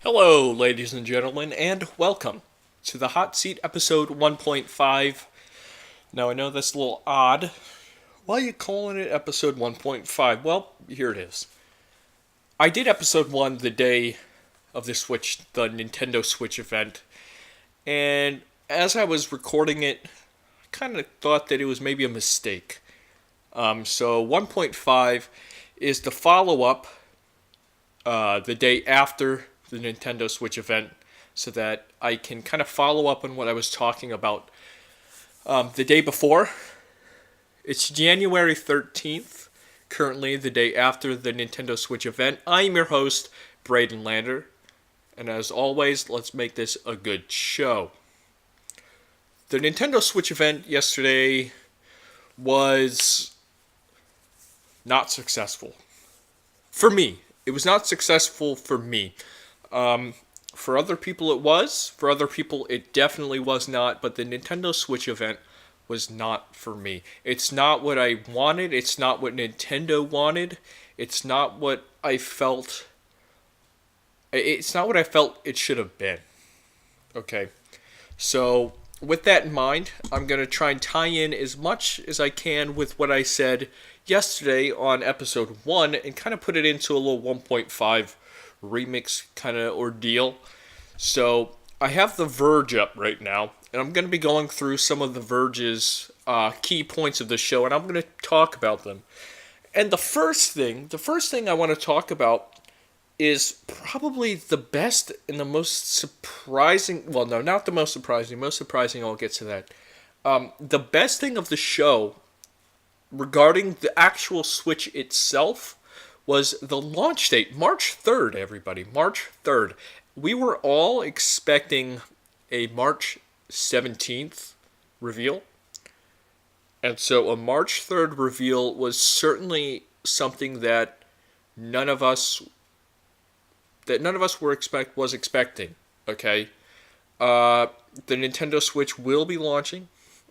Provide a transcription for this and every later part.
Hello, ladies and gentlemen, and welcome to the Hot Seat episode 1.5. Now, I know that's a little odd. Why are you calling it episode 1.5? Well, here it is. I did episode 1 the day of the Nintendo Switch event, and as I was recording it, I kind of thought that it was maybe a mistake. So 1.5 is the follow-up the day after the Nintendo Switch event so that I can kind of follow up on what I was talking about the day before. It's January 13th, currently the day after the Nintendo Switch event. I'm your host, Braden Lander, and as always, let's make this a good show. The Nintendo Switch event yesterday was not successful. For me. It was not successful for me. For other people it was. For other people it definitely was not. But the Nintendo Switch event was not for me. It's not what I wanted. It's not what Nintendo wanted. It's not what I felt. It's not what I felt it should have been. Okay. So, with that in mind, I'm going to try and tie in as much as I can with what I said yesterday on episode 1 and kind of put it into a little 1.5 remix kind of ordeal. So I have The Verge up right now, and I'm going to be going through some of The Verge's key points of the show, and I'm going to talk about them. And the first thing I want to talk about is probably the best and the most surprising. Well, no, not the most surprising. Most surprising, I'll get to that. The best thing of the show regarding the actual Switch itself was the launch date, March 3rd, everybody. March 3rd. We were all expecting a March 17th reveal. And so a March 3rd reveal was certainly something that none of us was expecting. Okay? The Nintendo Switch will be launching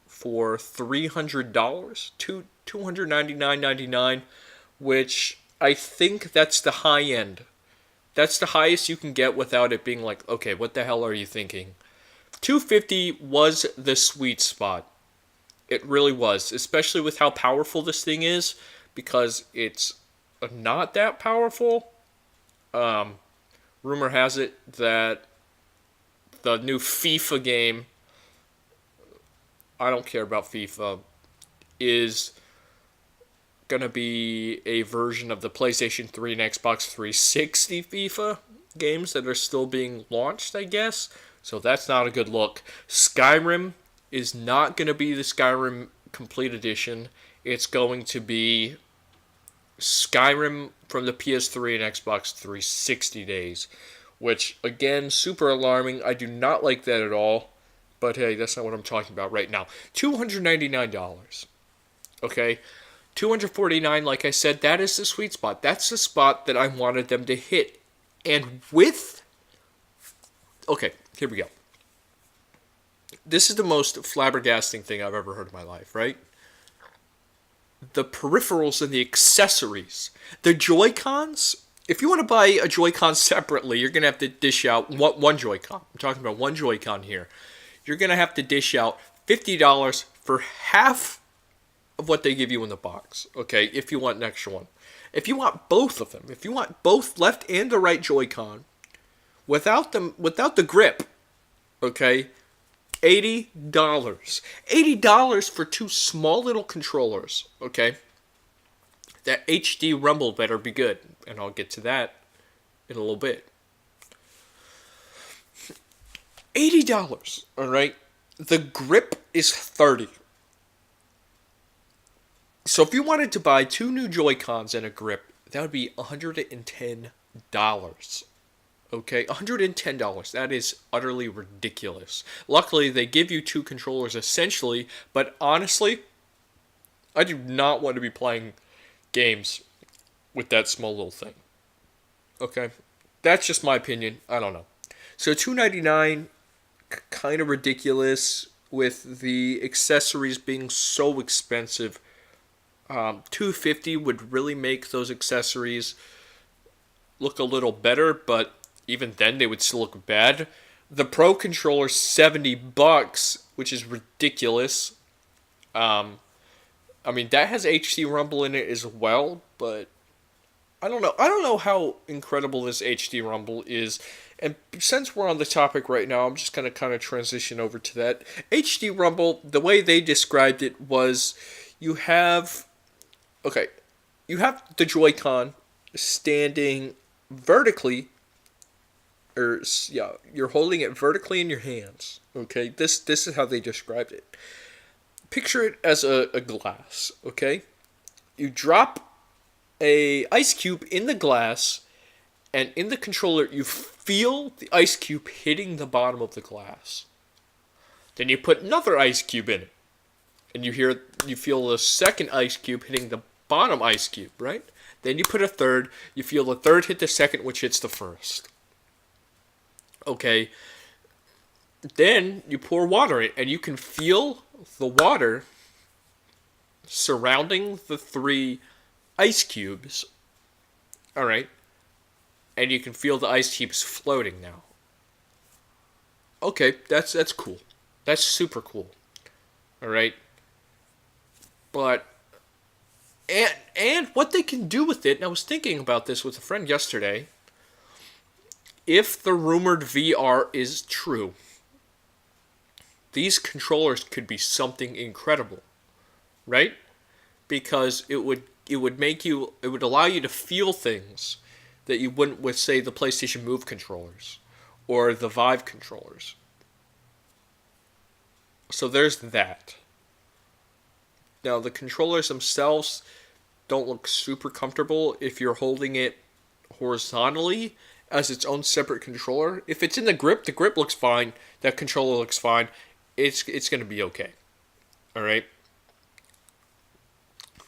for $300 to $299.99, which I think that's the high end. That's the highest you can get without it being like, okay, what the hell are you thinking? $250 was the sweet spot. It really was, especially with how powerful this thing is, because it's not that powerful. Rumor has it that the new FIFA game, I don't care about FIFA, is going to be a version of the PlayStation 3 and Xbox 360 FIFA games that are still being launched, I guess. So that's not a good look. Skyrim is not going to be the Skyrim Complete Edition. It's going to be Skyrim from the PS3 and Xbox 360 days, which, again, super alarming. I do not like that at all. But hey, that's not what I'm talking about right now. $299. Okay? $249, like I said, that is the sweet spot. That's the spot that I wanted them to hit. And with... Okay, here we go. This is the most flabbergasting thing I've ever heard in my life, right? The peripherals and the accessories. The Joy-Cons, if you want to buy a Joy-Con separately, you're going to have to dish out one Joy-Con. I'm talking about one Joy-Con here. You're going to have to dish out $50 for half of what they give you in the box, okay, if you want an extra one. If you want both of them, if you want both left and the right Joy-Con, without the grip, okay, $80. $80 for two small little controllers, okay? That HD rumble better be good, and I'll get to that in a little bit. $80, alright? The grip is $30. So if you wanted to buy two new Joy-Cons and a grip, that would be $110. Okay, $110. That is utterly ridiculous. Luckily, they give you two controllers essentially, but honestly, I do not want to be playing games with that small little thing. Okay, that's just my opinion. I don't know. So $299, kind of ridiculous with the accessories being so expensive. $250 would really make those accessories look a little better, but even then they would still look bad. The Pro controller's $70, which is ridiculous. I mean, that has HD Rumble in it as well, but I don't know. I don't know how incredible this HD Rumble is. And since we're on the topic right now, I'm just going to kind of transition over to that. HD Rumble, the way they described it was you have the Joy-Con standing vertically, or yeah, you're holding it vertically in your hands. Okay, this is how they described it. Picture it as a glass. Okay, you drop a ice cube in the glass, and in the controller you feel the ice cube hitting the bottom of the glass. Then you put another ice cube in it, and you feel the second ice cube hitting the bottom ice cube, right? Then you put a third, you feel the third hit the second, which hits the first. Okay. Then you pour water in, and you can feel the water surrounding the 3 ice cubes. Alright. And you can feel the ice cubes floating now. Okay, that's cool. That's super cool. Alright. But and what they can do with it, and I was thinking about this with a friend yesterday, if the rumored VR is true, these controllers could be something incredible, right? Because it would allow you to feel things that you wouldn't with, say, the PlayStation Move controllers or the Vive controllers. So there's that. Now, the controllers themselves don't look super comfortable if you're holding it horizontally as its own separate controller. If it's in the grip looks fine. That controller looks fine. It's going to be okay. All right.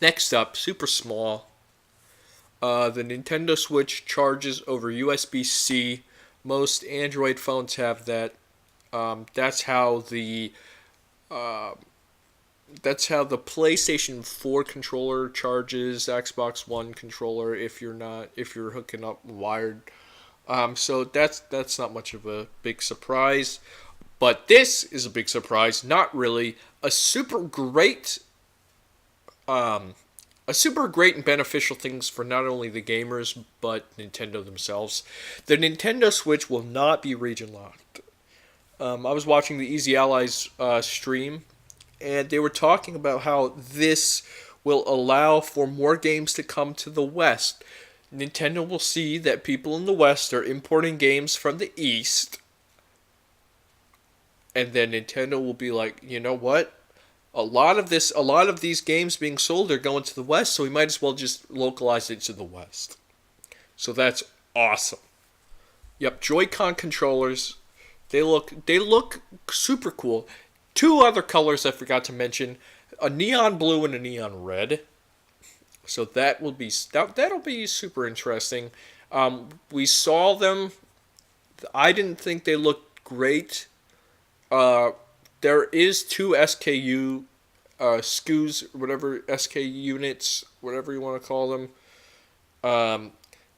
Next up, super small. The Nintendo Switch charges over USB-C. Most Android phones have that. That's how the PlayStation 4 controller charges, Xbox One controller if you're hooking up wired. So that's not much of a big surprise. But this is a big surprise. Not really. A super great and beneficial things for not only the gamers but Nintendo themselves. The Nintendo Switch will not be region locked. I was watching the Easy Allies stream, and they were talking about how this will allow for more games to come to the West. Nintendo will see that people in the West are importing games from the East, and then Nintendo will be like, you know what? A lot of these games being sold are going to the West, so we might as well just localize it to the West. So that's awesome. Yep, Joy-Con controllers, they look super cool. 2 other colors I forgot to mention, a neon blue and a neon red. So that'll be super interesting. We saw them. I didn't think they looked great. There is 2 SKU SKUs, whatever SKU units, whatever you want to call them.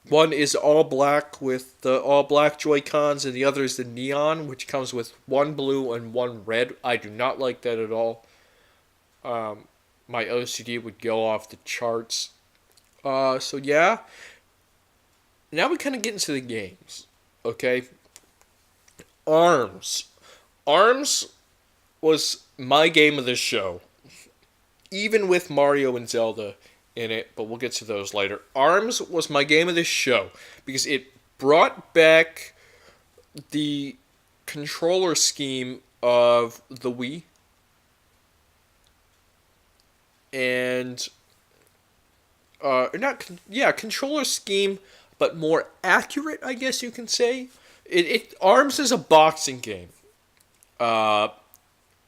One is all black with the all black Joy-Cons, and the other is the neon, which comes with 1 blue and 1 red. I do not like that at all. My OCD would go off the charts. So yeah. Now we kind of get into the games. Okay. ARMS. ARMS was my game of the show. Even with Mario and Zelda in it, but we'll get to those later. ARMS was my game of the show because it brought back the controller scheme of the Wii. And controller scheme, but more accurate, I guess you can say. ARMS is a boxing game,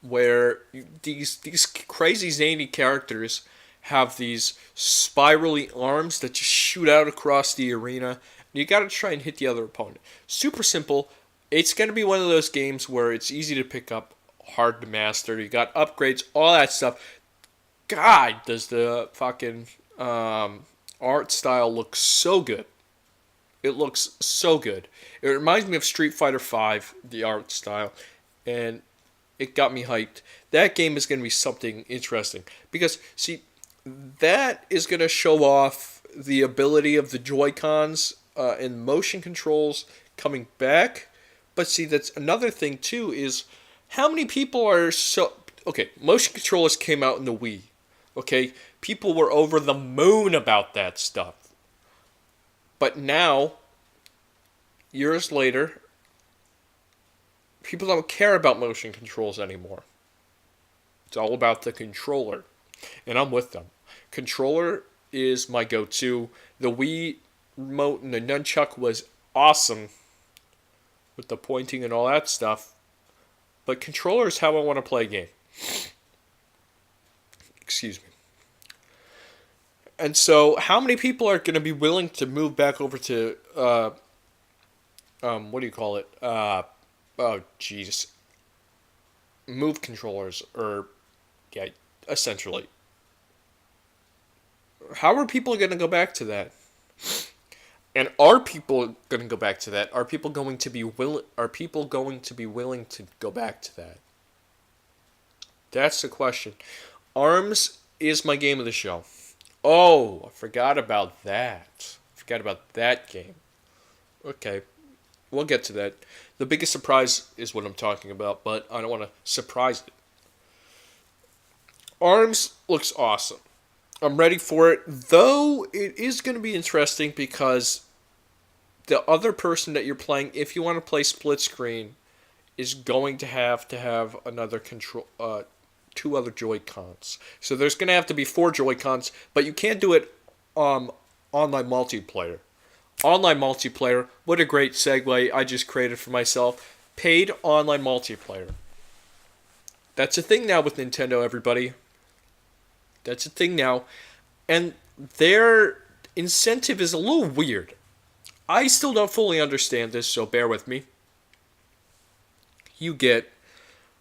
where these crazy zany characters have these spirally arms that just shoot out across the arena. You got to try and hit the other opponent. Super simple. It's going to be one of those games where it's easy to pick up, hard to master. You got upgrades, all that stuff. God, does the fucking art style look so good. It looks so good. It reminds me of Street Fighter V, the art style, and it got me hyped. That game is going to be something interesting because see, that is going to show off the ability of the Joy-Cons and motion controls coming back. But see, that's another thing too is how many people are so okay. Motion controllers came out in the Wii. Okay, people were over the moon about that stuff. But now, years later, people don't care about motion controls anymore. It's all about the controller. And I'm with them. Controller is my go-to. The Wii remote and the nunchuck was awesome with the pointing and all that stuff. But controller is how I want to play a game. Excuse me. And so, how many people are going to be willing to move back over to, what do you call it? Oh, jeez. Move controllers, or, yeah, essentially. How are people going to go back to that? And are people going to go back to that? Are people going to be willing to go back to that? That's the question. ARMS is my game of the show. Oh, I forgot about that. Forgot about that game. Okay, we'll get to that. The biggest surprise is what I'm talking about, but I don't want to surprise it. ARMS looks awesome. I'm ready for it, though it is going to be interesting because the other person that you're playing, if you want to play split screen, is going to have another control, two other Joy-Cons. So there's going to have to be 4 Joy-Cons, but you can't do it online multiplayer. Online multiplayer, what a great segue I just created for myself. Paid online multiplayer. That's a thing now with Nintendo, everybody. That's a thing now. And their incentive is a little weird. I still don't fully understand this, so bear with me. You get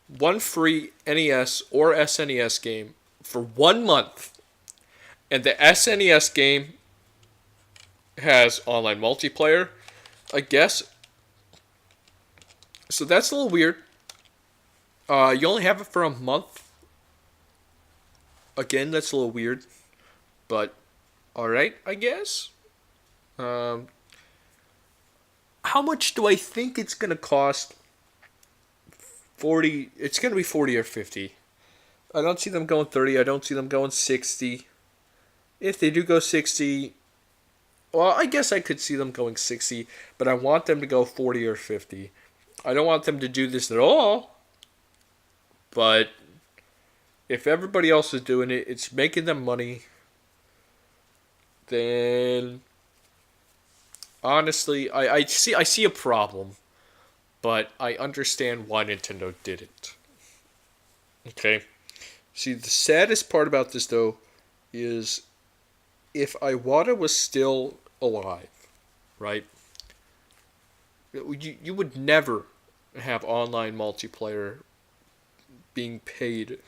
one free NES or SNES game for 1 month. And the SNES game has online multiplayer, I guess. So that's a little weird. You only have it for a month. Again, that's a little weird. But, alright, I guess. How much do I think it's going to cost? 40. It's going to be 40 or 50. I don't see them going 30. I don't see them going 60. If they do go 60, well, I guess I could see them going 60, but I want them to go 40 or 50. I don't want them to do this at all, but if everybody else is doing it, it's making them money, then honestly, I see a problem, but I understand why Nintendo did it. Okay? See, the saddest part about this, though, is if Iwata was still alive, right? You would never have online multiplayer being paid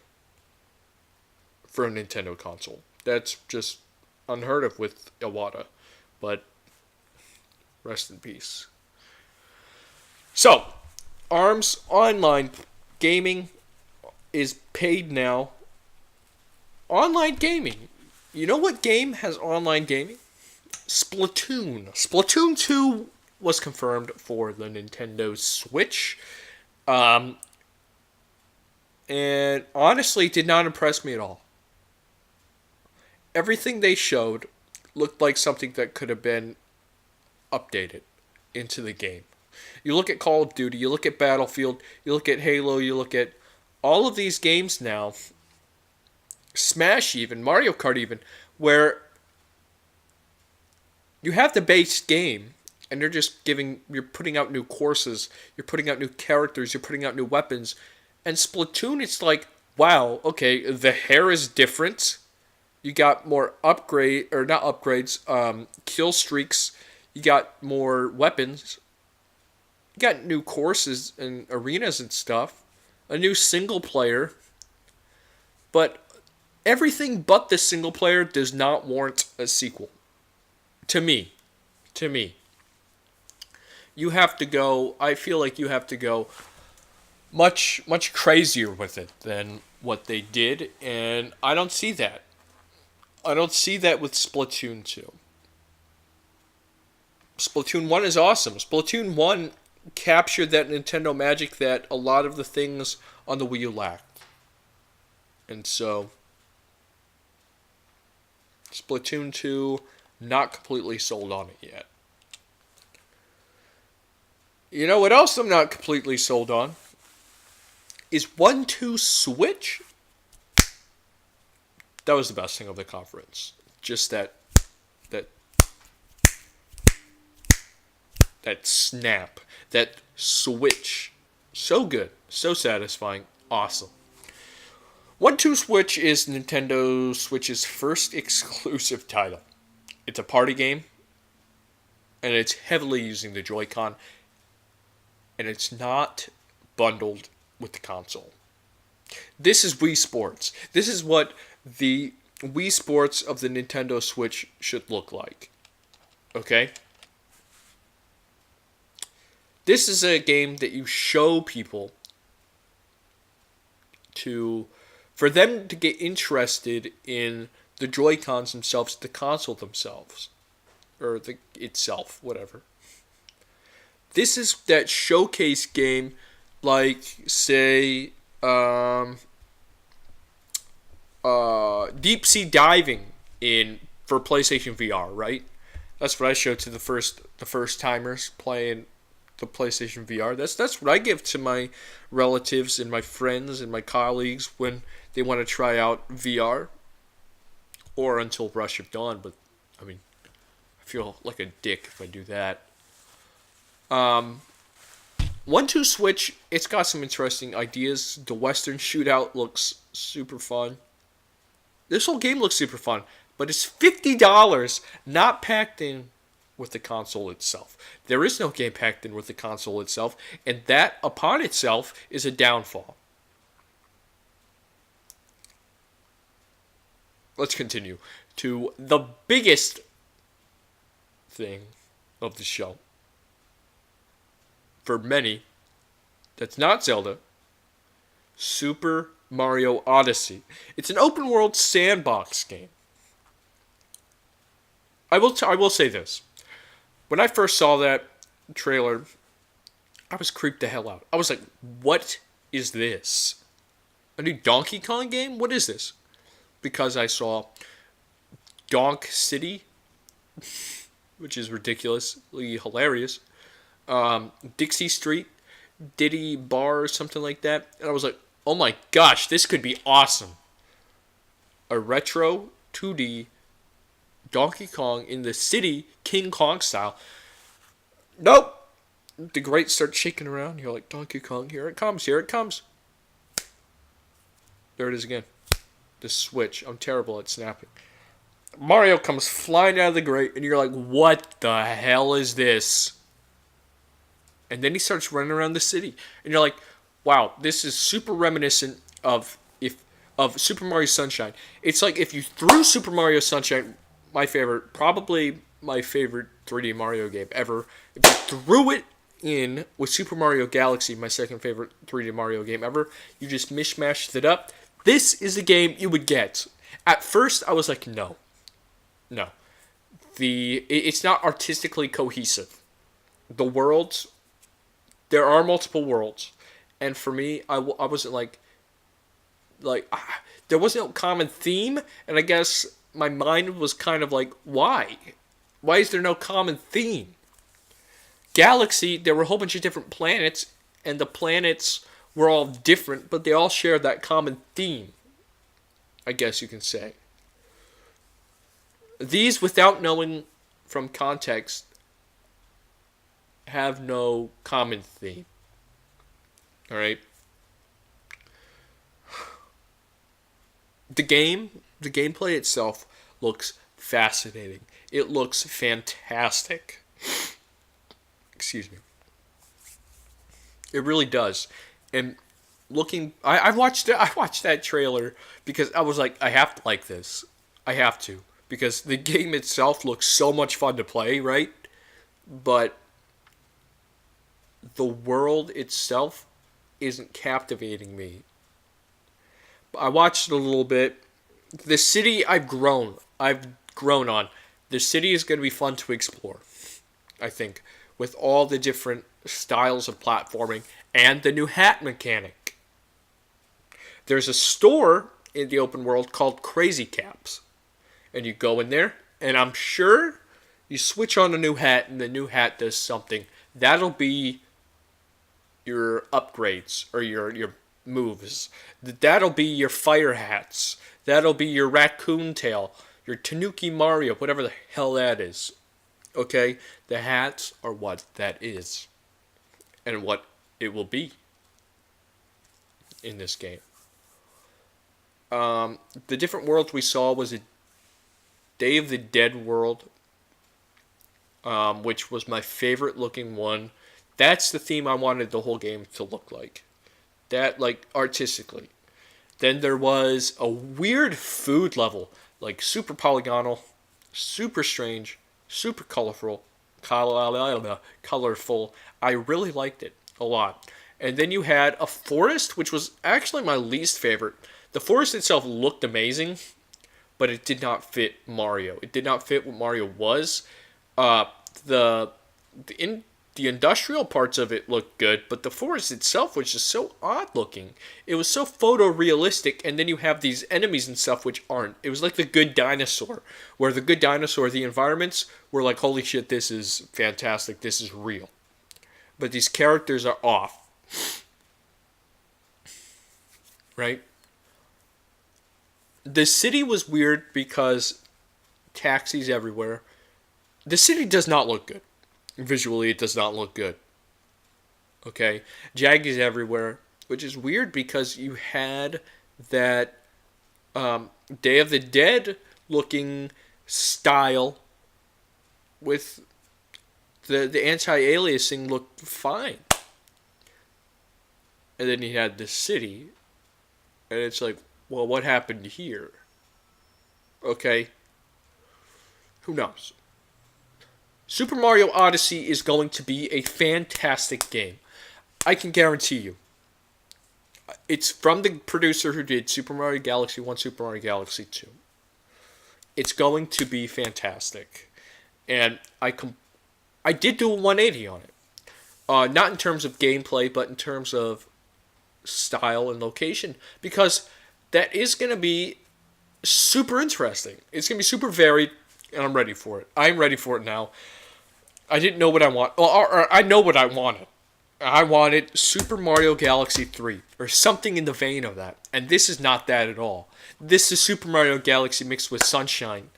for a Nintendo console. That's just unheard of with Iwata. But rest in peace. So, ARMS online gaming is paid now. Online gaming. You know what game has online gaming? Splatoon. Splatoon 2 was confirmed for the Nintendo Switch. And honestly, it did not impress me at all. Everything they showed looked like something that could have been updated into the game. You look at Call of Duty, you look at Battlefield, you look at Halo, you look at all of these games now, Smash even, Mario Kart even, where you have the base game, and you're putting out new courses, you're putting out new characters, you're putting out new weapons, and Splatoon, it's like, wow, okay, the hair is different, you got more kill streaks, you got more weapons, you got new courses and arenas and stuff, a new single player, but everything but the single player does not warrant a sequel. To me. you have to go. I feel like you have to go much crazier with it than what they did, and I don't see that. I don't see that with Splatoon 2. Splatoon 1 is awesome. Splatoon 1 captured that Nintendo magic that a lot of the things on the Wii U lacked. And so, Splatoon 2, not completely sold on it yet. You know what else I'm not completely sold on? Is 1-2 Switch? That was the best thing of the conference. Just that snap, that switch. So good, so satisfying, awesome. 1-2 Switch is Nintendo Switch's first exclusive title. It's a party game, and it's heavily using the Joy-Con, and it's not bundled with the console. This is Wii Sports. This is what the Wii Sports of the Nintendo Switch should look like. Okay? This is a game that you show people for them to get interested in the Joy-Cons themselves, the console themselves, or itself, whatever. This is that showcase game, like say, deep sea diving for PlayStation VR, right? That's what I showed to the first timers playing the PlayStation VR. That's what I give to my relatives and my friends and my colleagues when they want to try out VR, or until Rush of Dawn. But I mean, I feel like a dick if I do that. 1-2 Switch, it's got some interesting ideas. The Western Shootout looks super fun. This whole game looks super fun, but it's $50, not packed in with the console itself. There is no game packed in with the console itself, and that upon itself is a downfall. Let's continue to the biggest thing of the show. For many, that's not Zelda. Super Mario Odyssey. It's an open world sandbox game. I will say this. When I first saw that trailer, I was creeped the hell out. I was like, what is this? A new Donkey Kong game? What is this? Because I saw Donk City, which is ridiculously hilarious. Dixie Street, Diddy Bar, something like that. And I was like, oh my gosh, this could be awesome. A retro 2D Donkey Kong in the city, King Kong style. Nope. The grate starts shaking around. You're like, Donkey Kong, here it comes, here it comes. There it is again. The switch. I'm terrible at snapping. Mario comes flying out of the grate, and you're like, what the hell is this? And then he starts running around the city. And you're like, wow, this is super reminiscent of Super Mario Sunshine. It's like if you threw Super Mario Sunshine, probably my favorite 3D Mario game ever, if you threw it in with Super Mario Galaxy, my second favorite 3D Mario game ever, you just mishmashed it up. This is the game you would get. At first, I was like, no. It's not artistically cohesive. The worlds, there are multiple worlds. And for me, I wasn't there wasn't a common theme, and I guess my mind was kind of like, why? Why is there no common theme? Galaxy, there were a whole bunch of different planets, and the planets were all different, but they all shared that common theme, I guess you can say. These, without knowing from context, have no common theme. Alright? The gameplay itself looks fascinating. It looks fantastic. Excuse me. It really does. And I watched that trailer because I was like, I have to like this. I have to. Because the game itself looks so much fun to play, right? But the world itself isn't captivating me. I watched it a little bit. The city I've grown on. The city is going to be fun to explore, I think, with all the different styles of platforming and the new hat mechanic. There's a store in the open world called Crazy Caps. And you go in there, and I'm sure you switch on a new hat, and the new hat does something. That'll be your upgrades or your moves. That'll be your fire hats. That'll be your raccoon tail, your Tanuki Mario, whatever the hell that is. Okay? The hats are what that is. And what it will be in this game. The different worlds we saw was a Day of the Dead world, which was my favorite looking one. That's the theme I wanted the whole game to look like. That, like, artistically. Then there was a weird food level, like super polygonal, super strange, super colorful. I really liked it a lot. And then you had a forest, which was actually my least favorite. The forest itself looked amazing, but it did not fit Mario. It did not fit what Mario was. The industrial parts of it looked good, but the forest itself was just so odd looking. It was so photorealistic, and then you have these enemies and stuff which aren't. It was like the Good Dinosaur, where the Good Dinosaur, the environments were like, holy shit, this is fantastic, this is real. But these characters are off. Right? The city was weird because taxis everywhere. The city does not look good. Visually, it does not look good. Okay? Jaggies everywhere, which is weird because you had that Day of the Dead looking style with the anti-aliasing looked fine. And then you had the city, and it's like, well, what happened here? Okay? Who knows? Super Mario Odyssey is going to be a fantastic game. I can guarantee you. It's from the producer who did Super Mario Galaxy 1, Super Mario Galaxy 2. It's going to be fantastic. And I did do a 180 on it. Not in terms of gameplay, but in terms of style and location. Because that is going to be super interesting. It's going to be super varied, and I'm ready for it. I'm ready for it now. I didn't know what I want. Or I know what I wanted. I wanted Super Mario Galaxy 3, or something in the vein of that. And this is not that at all. This is Super Mario Galaxy mixed with Sunshine.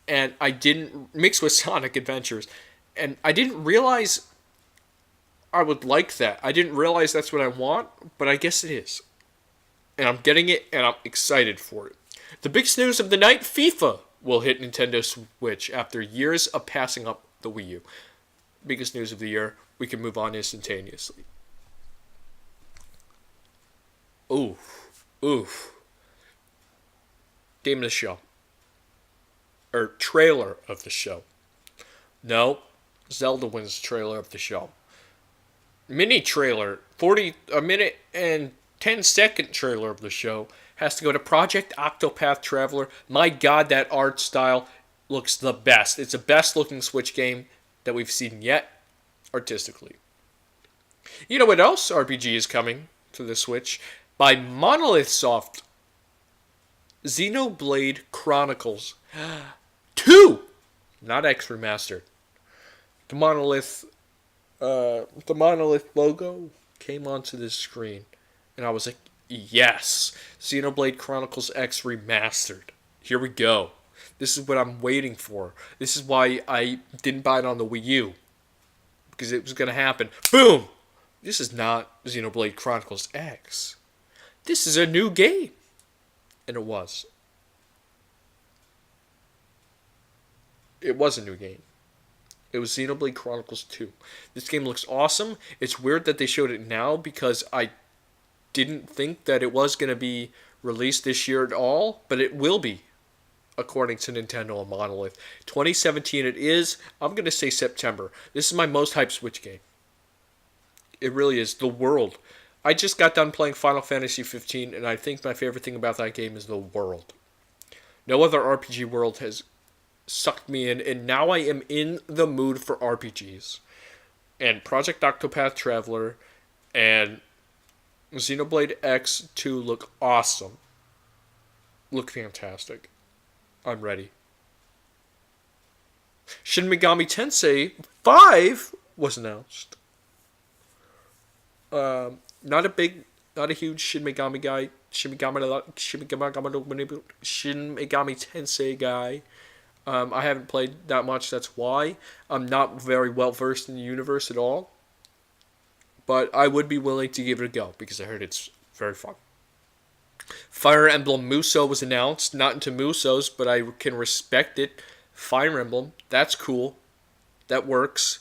And I didn't mix with Sonic Adventures. And I didn't realize I would like that. I didn't realize that's what I want, but I guess it is. And I'm getting it, and I'm excited for it. The big news of the night, FIFA will hit Nintendo Switch after years of passing up the Wii U. Biggest news of the year. We can move on instantaneously. Oof. Game of the show. Or trailer of the show. No. Zelda wins trailer of the show. Mini trailer. A minute and 10-second trailer of the show has to go to Project Octopath Traveler. My god, that art style looks the best. It's the best looking Switch game that we've seen yet, artistically. You know what else RPG is coming to the Switch? By Monolith Soft. Xenoblade Chronicles 2! Not X Remastered. The Monolith logo came onto the screen, and I was like, yes! Xenoblade Chronicles X Remastered. Here we go. This is what I'm waiting for. This is why I didn't buy it on the Wii U. Because it was going to happen. Boom! This is not Xenoblade Chronicles X. This is a new game. And it was. It was a new game. It was Xenoblade Chronicles 2. This game looks awesome. It's weird that they showed it now because I didn't think that it was going to be released this year at all. But it will be. According to Nintendo and Monolith. 2017 it is. I'm going to say September. This is my most hyped Switch game. It really is. The world. I just got done playing Final Fantasy 15, and I think my favorite thing about that game is the world. No other RPG world has sucked me in, and now I am in the mood for RPGs. And Project Octopath Traveler and Xenoblade X2 look awesome. Look fantastic. I'm ready. Shin Megami Tensei 5 was announced. Not a big, not a huge Shin Megami guy. Shin Megami Tensei guy. I haven't played that much. That's why I'm not very well versed in the universe at all. But I would be willing to give it a go because I heard it's very fun. Fire Emblem Muso was announced. Not into Musos, but I can respect it. Fire Emblem, that's cool. That works.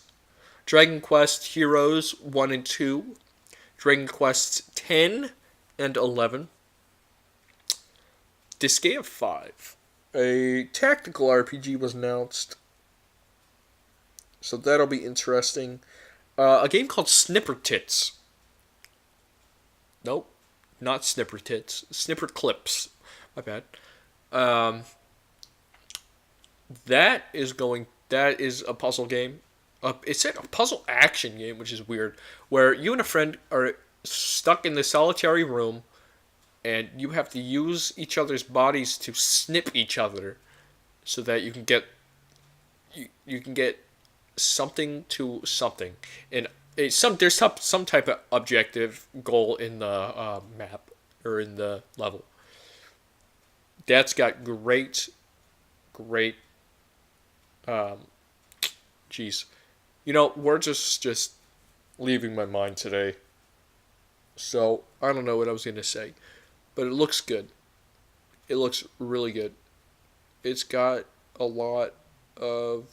Dragon Quest Heroes 1 and 2. Dragon Quest 10 and 11. Disgaea 5. A tactical RPG was announced. So that'll be interesting. A game called Snipper Tits. Nope. Not Snipper Tits. Snipper Clips. My bad. That is a puzzle game. It's a puzzle action game, which is weird. Where you and a friend are stuck in the solitary room, and you have to use each other's bodies to snip each other, so that you can get something to something. And there's some type of objective goal in the map or in the level. That's got great. Jeez, we're just leaving my mind today. So I don't know what I was gonna say, but it looks good. It looks really good. It's got a lot of.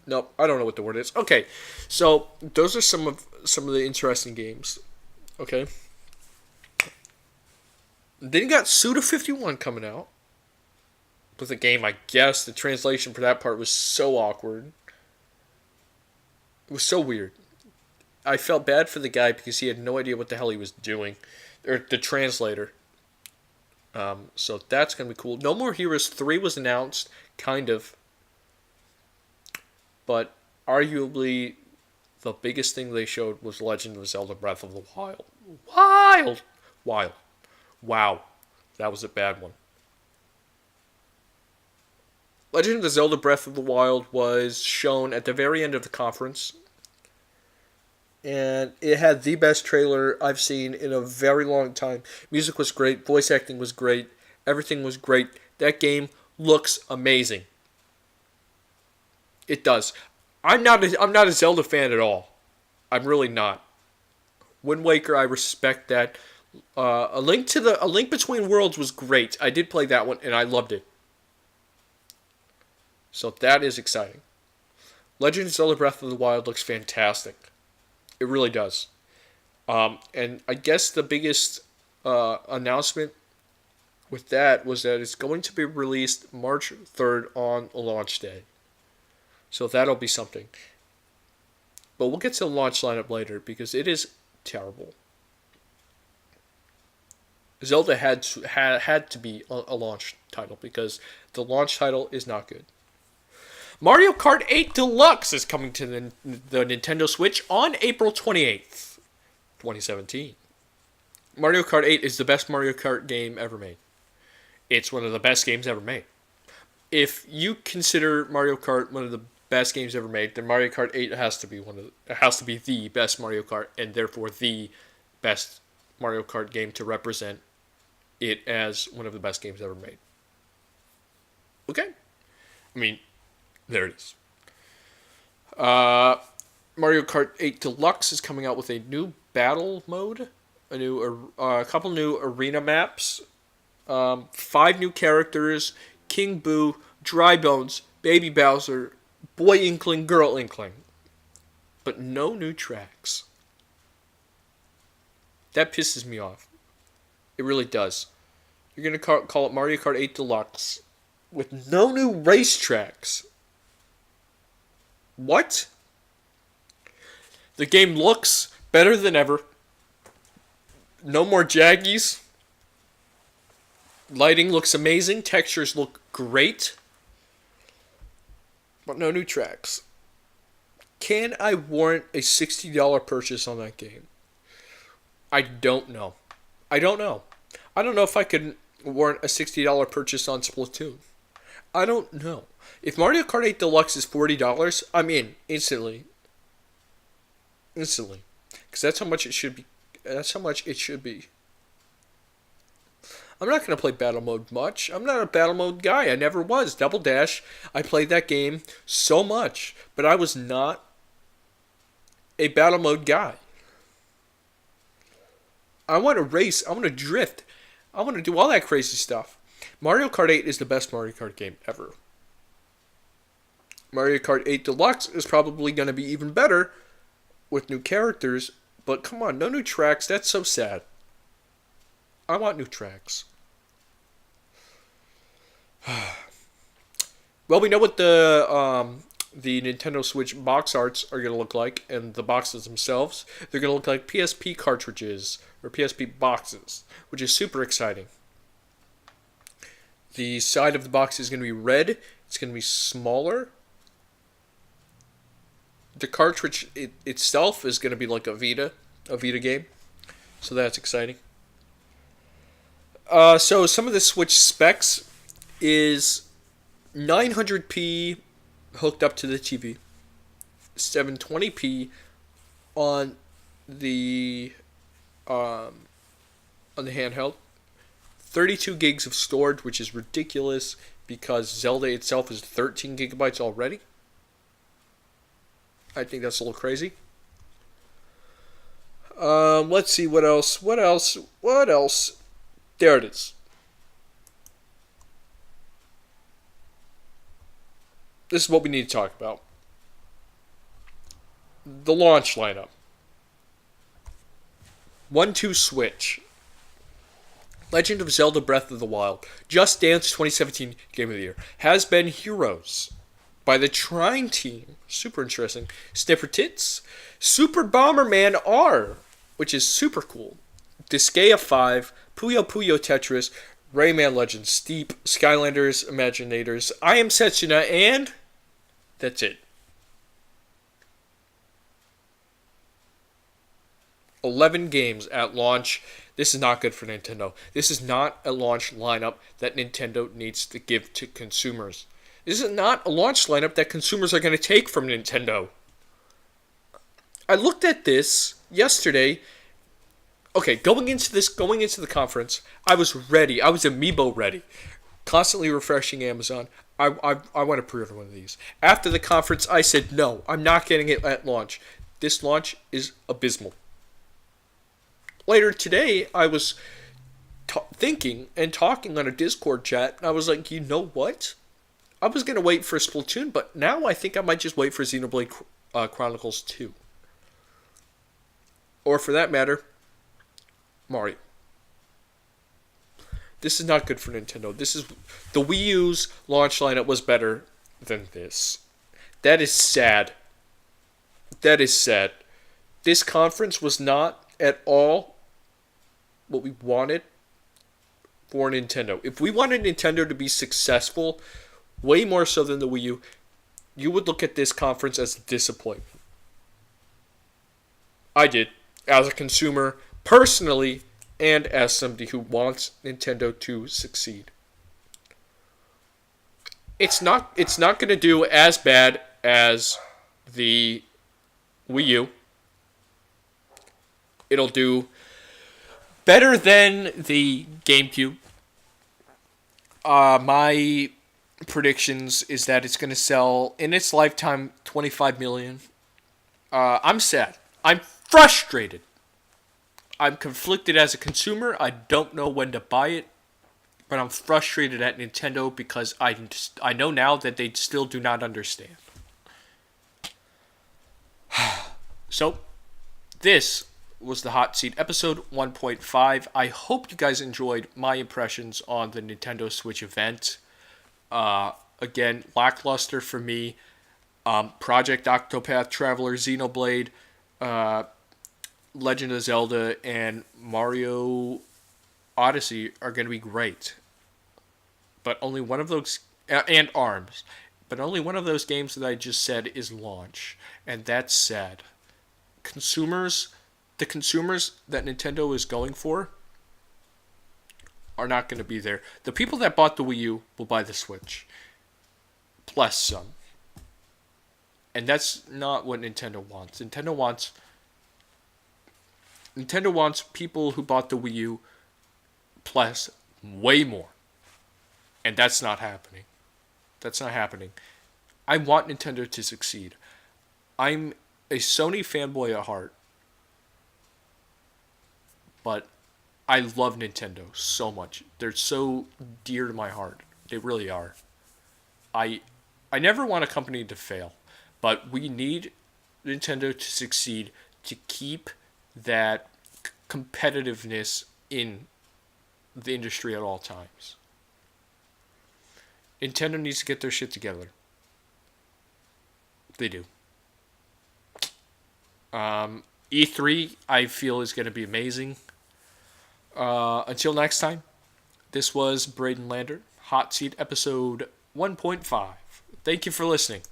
Nope, I don't know what the word is. Okay, so those are some of the interesting games. Okay. Then you got Suda51 coming out. With a game, I guess the translation for that part was so awkward. It was so weird. I felt bad for the guy because he had no idea what the hell he was doing. Or the translator. So that's going to be cool. No More Heroes 3 was announced, kind of. But arguably, the biggest thing they showed was Legend of Zelda Breath of the Wild. Wow. That was a bad one. Legend of Zelda Breath of the Wild was shown at the very end of the conference. And it had the best trailer I've seen in a very long time. Music was great. Voice acting was great. Everything was great. That game looks amazing. It does. I'm not a Zelda fan at all. I'm really not. Wind Waker, I respect that. A Link Between Worlds was great. I did play that one and I loved it. So that is exciting. Legend of Zelda Breath of the Wild looks fantastic. It really does. And I guess the biggest announcement with that was that it's going to be released March 3rd on launch day. So that'll be something. But we'll get to the launch lineup later because it is terrible. Zelda had to be a launch title because the launch title is not good. Mario Kart 8 Deluxe is coming to the Nintendo Switch on April 28th, 2017. Mario Kart 8 is the best Mario Kart game ever made. It's one of the best games ever made. If you consider Mario Kart one of the best games ever made, then Mario Kart 8 has to be the best Mario Kart, and therefore the best Mario Kart game to represent it as one of the best games ever made. Okay? I mean, there it is. Mario Kart 8 Deluxe is coming out with a new battle mode, a couple new arena maps, 5 new characters: King Boo, Dry Bones, Baby Bowser, Boy Inkling, Girl Inkling, but no new tracks. That pisses me off. It really does. You're gonna call it Mario Kart 8 Deluxe with no new racetracks. What? The game looks better than ever. No more jaggies. Lighting looks amazing. Textures look great. But no new tracks. Can I warrant a $60 purchase on that game? I don't know. I don't know. I don't know if I could warrant a $60 purchase on Splatoon. I don't know. If Mario Kart 8 Deluxe is $40, I'm in instantly. Instantly. Because that's how much it should be. That's how much it should be. I'm not going to play battle mode much. I'm not a battle mode guy. I never was. Double Dash, I played that game so much. But I was not a battle mode guy. I want to race. I want to drift. I want to do all that crazy stuff. Mario Kart 8 is the best Mario Kart game ever. Mario Kart 8 Deluxe is probably going to be even better with new characters. But come on, no new tracks. That's so sad. I want new tracks. Well, we know what the Nintendo Switch box arts are going to look like, and the boxes themselves. They're going to look like PSP cartridges, or PSP boxes, which is super exciting. The side of the box is going to be red. It's going to be smaller. The cartridge itself is going to be like a Vita game. So that's exciting. So some of the Switch specs is 900p hooked up to the TV, 720p on the handheld, 32 gigs of storage, which is ridiculous because Zelda itself is 13 gigabytes already. I think that's a little crazy. Let's see what else. There it is. This is what we need to talk about. The launch lineup. 1-2 Switch. Legend of Zelda Breath of the Wild. Just Dance 2017 Game of the Year. Has Been Heroes by the Trine team. Super interesting. Sniffer Tits. Super Bomberman R, which is super cool. Disgaea 5. Puyo Puyo Tetris. Rayman Legends Steep. Skylanders Imaginators. I Am Setsuna, and that's it. 11 games at launch. This is not good for Nintendo. This is not a launch lineup that Nintendo needs to give to consumers. This is not a launch lineup that consumers are going to take from Nintendo. I looked at this yesterday. Okay, going into the conference, I was ready. I was amiibo ready. Constantly refreshing Amazon. I want to pre-order one of these. After the conference, I said, no, I'm not getting it at launch. This launch is abysmal. Later today, I was thinking and talking on a Discord chat, and I was like, you know what? I was going to wait for Splatoon, but now I think I might just wait for Xenoblade Chronicles 2. Or for that matter, Mario. This is not good for Nintendo. The Wii U's launch lineup was better than this. That is sad. That is sad. This conference was not at all what we wanted for Nintendo. If we wanted Nintendo to be successful, way more so than the Wii U, you would look at this conference as a disappointment. I did, as a consumer, personally, and as somebody who wants Nintendo to succeed. It's not going to do as bad as the Wii U. It'll do better than the GameCube. My predictions is that it's going to sell in its lifetime 25 million. I'm sad. I'm frustrated. I'm conflicted as a consumer. I don't know when to buy it, but I'm frustrated at Nintendo because I know now that they still do not understand. So, this was the Hot Seat episode 1.5. I hope you guys enjoyed my impressions on the Nintendo Switch event. Again, lackluster for me. Project Octopath Traveler, Xenoblade, Legend of Zelda and Mario Odyssey are going to be great. But only one of those, and ARMS, but only one of those games that I just said is launch. And that's sad. Consumers, the consumers that Nintendo is going for are not going to be there. The people that bought the Wii U will buy the Switch, plus some. And that's not what Nintendo wants. Nintendo wants people who bought the Wii U plus way more. And that's not happening. That's not happening. I want Nintendo to succeed. I'm a Sony fanboy at heart, but I love Nintendo so much. They're so dear to my heart. They really are. I I never want a company to fail, but we need Nintendo to succeed to keep that competitiveness in the industry at all times. Nintendo needs to get their shit together. They do. E3, I feel, is going to be amazing. Until next time, this was Braden Lander, Hot Seat episode 1.5. Thank you for listening.